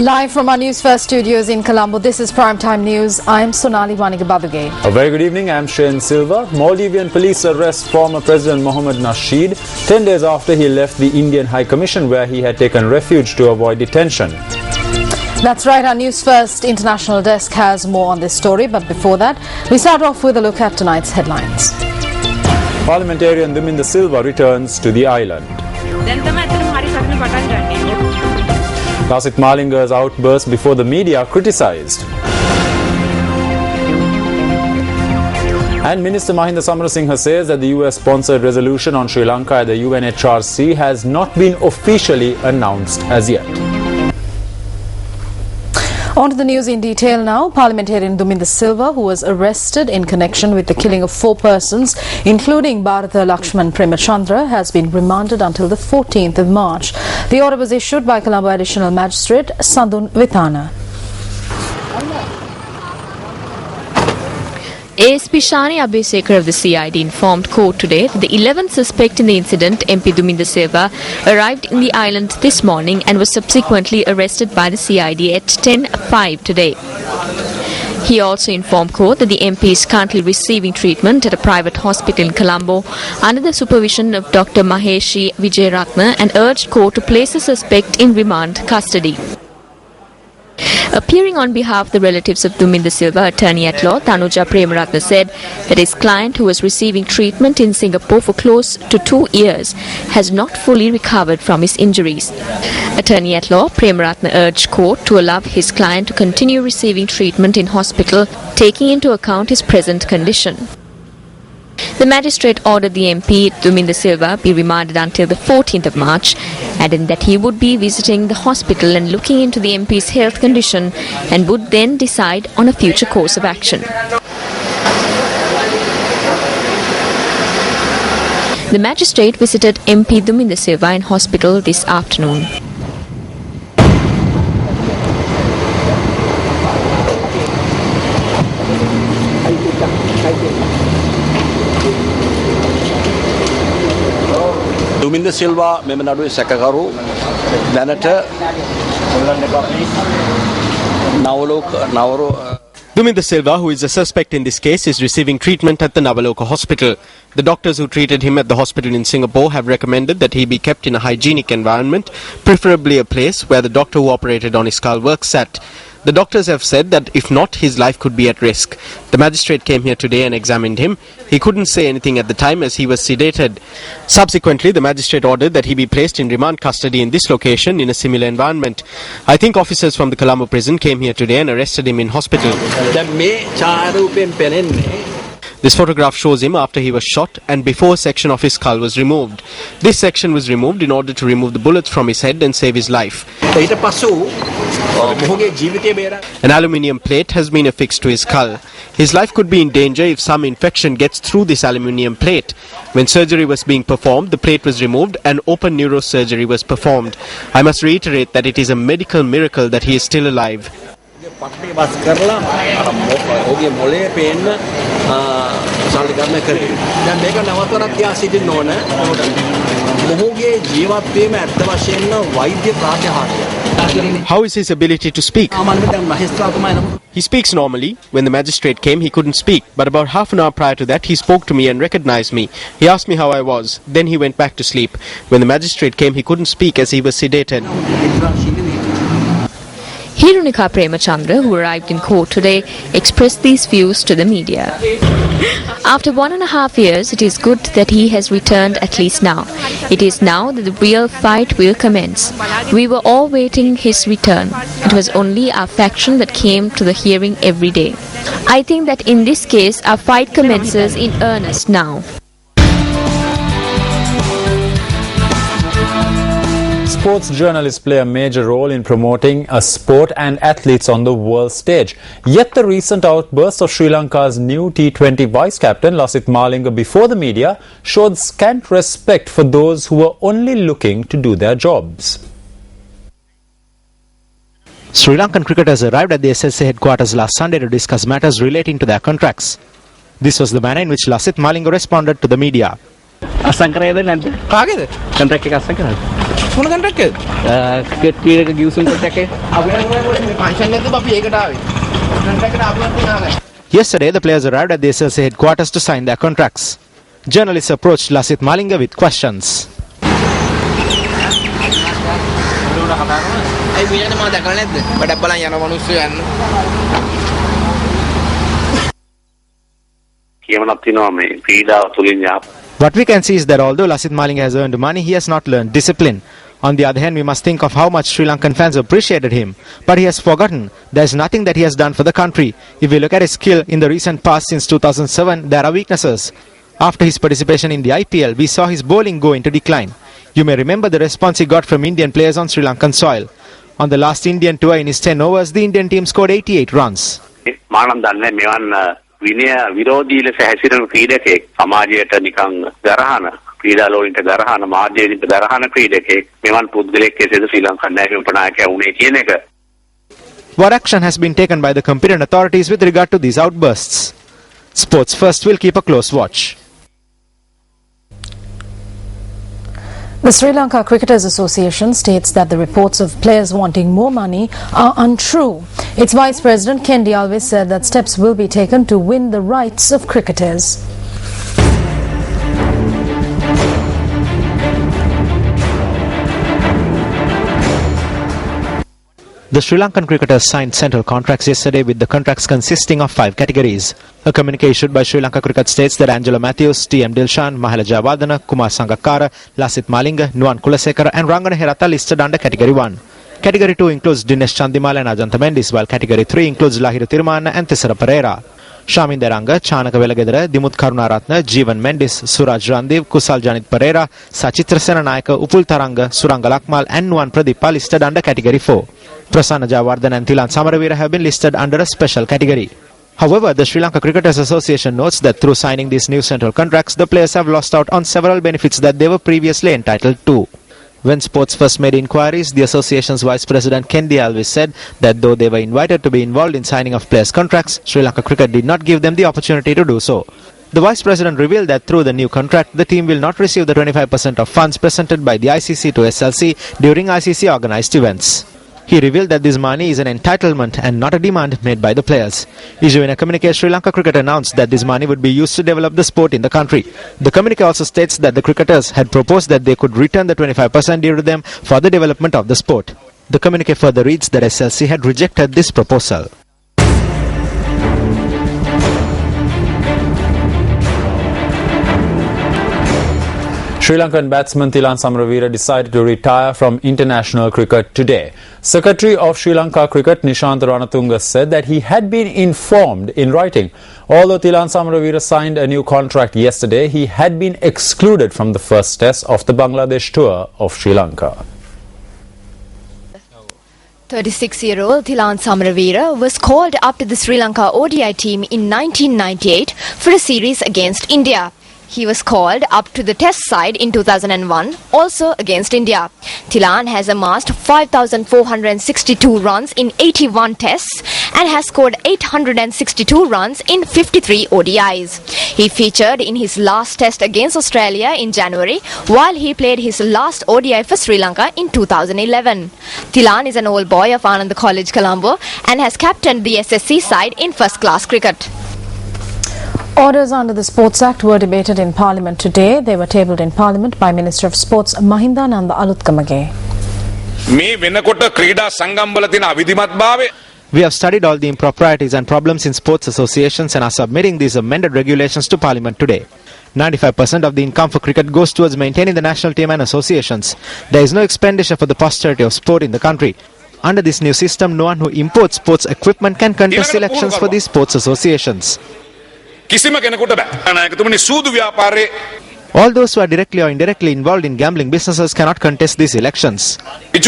Live from our News First studios in Colombo, this is Primetime News. I'm Sonali Wanigababage. A very good evening, I'm Shayan Silva. Maldivian police arrest former President Mohammad Nasheed 10 days after he left the Indian High Commission where he had taken refuge to avoid detention. That's right, our News First international desk has more on this story, but before that, we start off with a look at tonight's headlines. Parliamentarian Duminda Silva returns to the island. Lasit Malinga's outburst before the media criticised. And Minister Mahinda Samarasinghe says that the US-sponsored resolution on Sri Lanka at the UNHRC has not been officially announced as yet. On to the news in detail now. Parliamentarian Duminda Silva, who was arrested in connection with the killing of 4 persons, including Bharata Lakshman Premachandra, has been remanded until the 14th of March. The order was issued by Colombo Additional Magistrate Sandun Vithana. ASP Shani Abhisekar of the CID informed court today that the 11th suspect in the incident, MP Duminda Silva, arrived in the island this morning and was subsequently arrested by the CID at 10:05 today. He also informed court that the MP is currently receiving treatment at a private hospital in Colombo under the supervision of Dr. Maheshi Vijayaratna and urged court to place the suspect in remand custody. Appearing on behalf of the relatives of Duminda Silva, attorney-at-law Tanuja Premaratna said that his client, who was receiving treatment in Singapore for close to 2 years, has not fully recovered from his injuries. Attorney-at-law Premaratna urged court to allow his client to continue receiving treatment in hospital, taking into account his present condition. The magistrate ordered the MP, Duminda Silva, be remanded until the 14th of March, adding that he would be visiting the hospital and looking into the MP's health condition and would then decide on a future course of action. The magistrate visited MP Duminda Silva in hospital this afternoon. Duminda Silva මෙම නඩුවේ සැකකරු දැනට Duminda Silva, who is a suspect in this case, is receiving treatment at the Navaloka hospital. The doctors who treated him at the hospital in Singapore have recommended that he be kept in a hygienic environment, preferably a place where the doctor who operated on his skull works at. The doctors have said that if not, his life could be at risk. The magistrate came here today and examined him. He couldn't say anything at the time as he was sedated. Subsequently, the magistrate ordered that he be placed in remand custody in this location in a similar environment. I think officers from the Colombo prison came here today and arrested him in hospital. This photograph shows him after he was shot and before a section of his skull was removed. This section was removed in order to remove the bullets from his head and save his life. An aluminium plate has been affixed to his skull. His life could be in danger if some infection gets through this aluminium plate. When surgery was being performed, the plate was removed and open neurosurgery was performed. I must reiterate that it is a medical miracle that he is still alive. How is his ability to speak? He speaks normally. When the magistrate came, he couldn't speak, but about half an hour prior to that, he spoke to me and recognized me. He asked me how I was. Then he went back to sleep. When the magistrate came, he couldn't speak as he was sedated. Hirunika Premachandra, who arrived in court today, expressed these views to the media. After 1.5 years, it is good that he has returned at least now. It is now that the real fight will commence. We were all waiting his return. It was only our faction that came to the hearing every day. I think that in this case, our fight commences in earnest now. Sports journalists play a major role in promoting a sport and athletes on the world stage. Yet the recent outburst of Sri Lanka's new T20 vice-captain Lasit Malinga before the media showed scant respect for those who were only looking to do their jobs. Sri Lankan cricketers arrived at the SSA headquarters last Sunday to discuss matters relating to their contracts. This was the manner in which Lasit Malinga responded to the media. අසං කරේද නැද්ද? කාගේද? Contract එක අසං කරාද? මොන contract එකද? Cricket ක්‍රීඩක ගිවිසුම් contract එක. අපි මේ පන්ෂන් එකද අපි ඒකට ආවේ. කොන්ට්‍රැක්ට් එකට ආපුවත් නාගයි. Yesterday, the players arrived at the SLC headquarters to sign their contracts. Journalists approached Lasith Malinga with questions. What we can see is that although Lasith Malinga has earned money, he has not learned discipline. On the other hand, we must think of how much Sri Lankan fans appreciated him. But he has forgotten there is nothing that he has done for the country. If we look at his skill in the recent past since 2007, there are weaknesses. After his participation in the IPL, we saw his bowling go into decline. You may remember the response he got from Indian players on Sri Lankan soil. On the last Indian tour in his 10 overs, the Indian team scored 88 runs. විනය විරෝධී ලෙස හැසිරෙන ක්‍රීඩකෙක් සමාජයට නිකන් ගරහන ක්‍රීඩා ලෝකෙට ගරහන මාධ්‍යවේදීන්ට ගරහන ක්‍රීඩකෙක් මෙවන් පුද්ගලෙක් කෙසේද ශ්‍රී ලංකා නායක උපනායකයා වුණේ කියන එක. What action has been taken by the competent authorities with regard to these outbursts? Sports First will keep a close watch. The Sri Lanka Cricketers Association states that the reports of players wanting more money are untrue. Its Vice President Kendi Alves said that steps will be taken to win the rights of cricketers. The Sri Lankan cricketers signed central contracts yesterday with the contracts consisting of 5 categories. A communique issued by Sri Lanka Cricket states that Angelo Matthews, T.M. Dilshan, Mahela Jayawardena, Kumar Sangakkara, Lasith Malinga, Nuwan Kulasekara and Rangana Herata listed under Category 1. Category 2 includes Dinesh Chandimala and Ajantha Mendis, while Category 3 includes Lahira Tirumana and Thisara Pereira. Shamin Deranga, Chanaka Velagedara, Dimuth Karunaratna, Jeevan Mendis, Suraj Randiv, Kusal Janit Pereira, Sachitra Senanayaka, Upul Taranga, Suranga Lakmal and Nuwan Pradeep are listed under Category 4. Prasanna Jayawardena and Thilan Samaravira have been listed under a special category. However, the Sri Lanka Cricketers Association notes that through signing these new central contracts, the players have lost out on several benefits that they were previously entitled to. When Sports First made inquiries, the association's Vice President Kendi Alves said that though they were invited to be involved in signing of players' contracts, Sri Lanka Cricket did not give them the opportunity to do so. The Vice President revealed that through the new contract, the team will not receive the 25% of funds presented by the ICC to SLC during ICC organised events. He revealed that this money is an entitlement and not a demand made by the players. Issuing a communique, Sri Lanka Cricket announced that this money would be used to develop the sport in the country. The communique also states that the cricketers had proposed that they could return the 25% due to them for the development of the sport. The communique further reads that SLC had rejected this proposal. Sri Lankan batsman Thilan Samaravira decided to retire from international cricket today. Secretary of Sri Lanka Cricket Nishantha Ranatunga said that he had been informed in writing. Although Thilan Samaravira signed a new contract yesterday, he had been excluded from the first test of the Bangladesh tour of Sri Lanka. 36-year-old Thilan Samaravira was called up to the Sri Lanka ODI team in 1998 for a series against India. He was called up to the test side in 2001, also against India. Thilan has amassed 5,462 runs in 81 tests and has scored 862 runs in 53 ODIs. He featured in his last test against Australia in January, while he played his last ODI for Sri Lanka in 2011. Thilan is an old boy of Ananda College, Colombo, and has captained the SSC side in first-class cricket. Orders under the Sports Act were debated in Parliament today. They were tabled in Parliament by Minister of Sports Mahinda Nanda Alutkamage. We have studied all the improprieties and problems in sports associations and are submitting these amended regulations to Parliament today. 95% of the income for cricket goes towards maintaining the national team and associations. There is no expenditure for the posterity of sport in the country. Under this new system, no one who imports sports equipment can contest elections for these sports associations. All those who are directly or indirectly involved in gambling businesses cannot contest these elections. If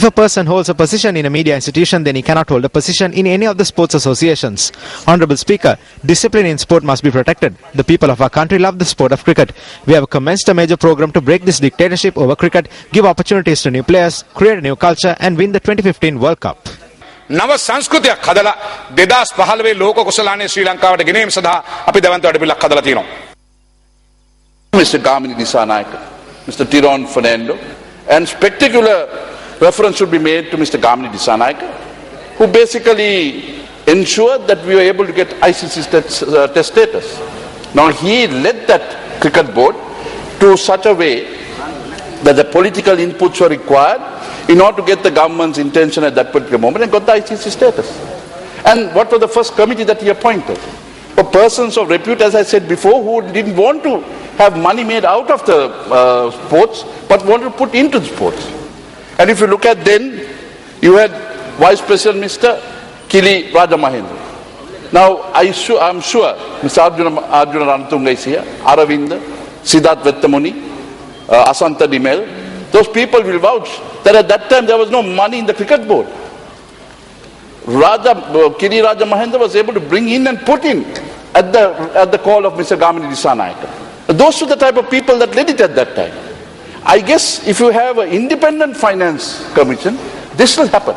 a person holds a position in a media institution, then he cannot hold a position in any of the sports associations. Honorable Speaker, discipline in sport must be protected. The people of our country love the sport of cricket. We have commenced a major program to break this dictatorship over cricket, give opportunities to new players, create a new culture and win the 2015 World Cup. නව සංස්කෘතියක් හදලා 2015 ලෝක කුසලානේ ශ්‍රී ලංකාවට ගෙනීම සඳහා අපි දැවන්ත වැඩපිළිවෙලක් හදලා තියෙනවා. Mr. Gamini Dissanayake, Mr. Tiron Fernando, and spectacular reference should be made to Mr. Gamini Dissanayake, who basically ensured that we were able to get ICC test status. Now he led that cricket board to such a way that the political inputs were required in order to get the government's intention at that particular moment and got the ICC status. And what was the first committee that he appointed? For persons of repute, as I said before, who didn't want to have money made out of the sports, but wanted to put into the sports. And if you look at then, you had Vice President Mr. Kili Rajamahendra. Now, I'm sure Mr. Arjuna Ranatunga is here, Aravind, Siddharth Vettamuni, Asanta Dimel, those people will vouch that at that time there was no money in the cricket board. Kiri Raja Mahendra was able to bring in and put in at the call of Mr. Gamini Dissanayake. Those were the type of people that led it at that time. I guess if you have an independent finance commission, this will happen.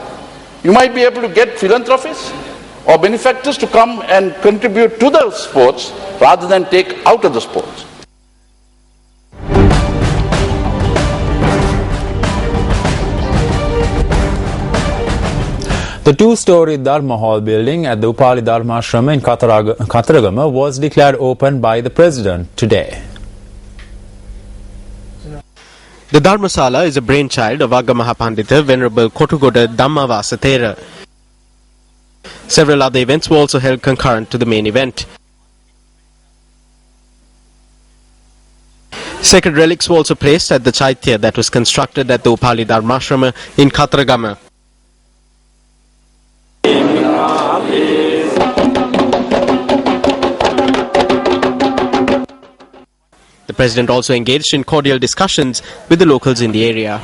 You might be able to get philanthropists or benefactors to come and contribute to the sports rather than take out of the sports. The two-story Dharma Hall building at the Upali Dharma Ashrama in Kataragama was declared open by the President today. The Dharmasala is a brainchild of Aggamahapandita Venerable Kotugoda Dhammavasa Thera. Several other events were also held concurrent to the main event. Sacred relics were also placed at the Chaitya that was constructed at the Upali Dharmashrama in Kataragama. The President also engaged in cordial discussions with the locals in the area.